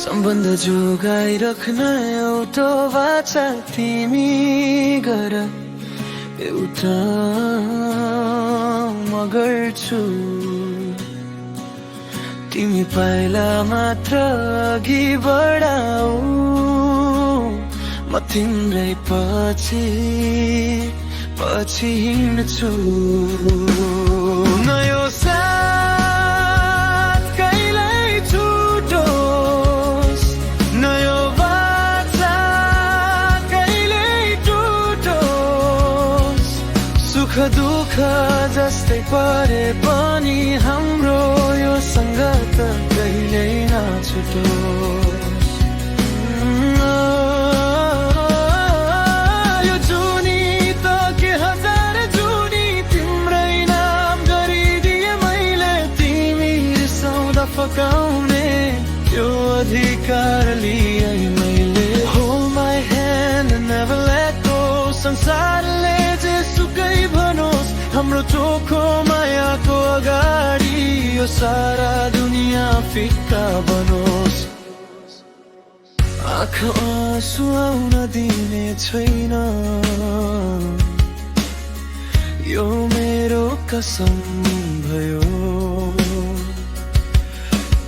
सम्बन्ध जोगाइराख्न एउटा वाचा तिमी गर, एउटा म गर्छु। तिमी पाइला मात्र अघि बढाऊ, म तिम्रै पछि पछि हिँड्छु। नयो साथ कहिल्यै छुटोस्, नयो वाचा कहिल्यै टुटोस्। सुख दुःख जस्तै परे पनि हाम्रो यो सङ्गत कहिल्यै नछुटोस्। यो जुनी त के हजार जुनी तिम्रै नाम गरिदिए मैले। तिमी रिसाउँदा फकाउने यो अधिकार लिएँ मैले। Hold my hand and never let go, संसारले जे सुकै भनोस्, हाम्रो चोखो मायाको अगाडि यो सारा दुनिया फिक्का बनोस्। आँखा आँसु आउन दिने छैन, यो मेरो कसम भयो।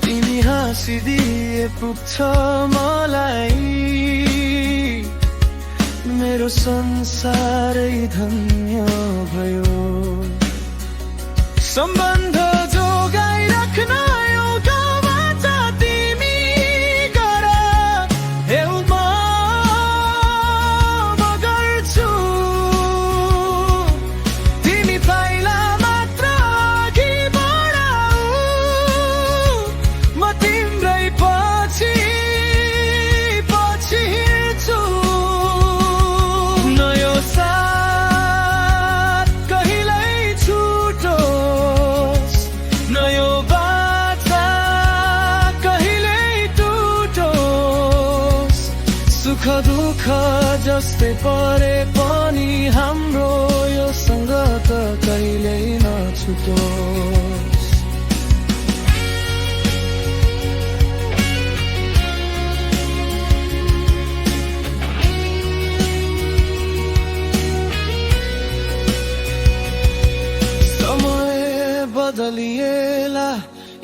तिमी हाँसिदिए पुग्छ मलाई, मेरो संसारै धन्य भयो। सम्बन्ध जोगाइराख्न एउटा वाचा तिमी गर, एउटा म गर्छु। तिमी पाइला मात्र अघि बढाऊ, म तिम्रै पछि पछि हिँड्छु। नयो साथ कहिल्यै छुटोस्, नयो वाचा कहिल्यै टुटोस्। सुख दुःख जस्तै परे पनि हाम्रो यो सङ्गत कहिल्यै नछुटोस्। बदलिएला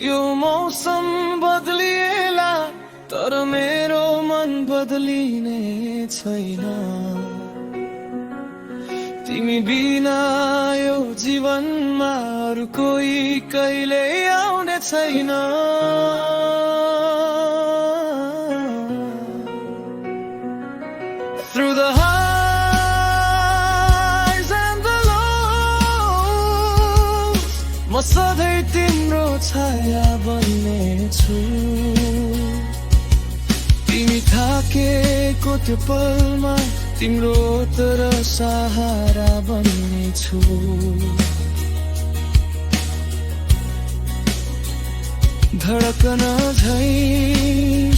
यो मौसम बदलिएला, तर मेरो मन बदलिने छैन। तिमी बिना यो जीवनमा अरू कोही कहिल्यै आउने छैन। Through the highs and the lows, म सधैँ तिम्रो छाया बन्नेछु। तिमी थाकेको त्यो पलमा तिम्रो तर सहारा बन्नेछु। धडकन झै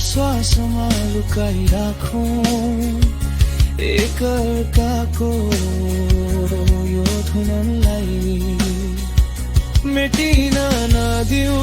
श्वासमा लुकाइराखौँ एकअर्काको यो धुनलाई। मेटिन नदिऊ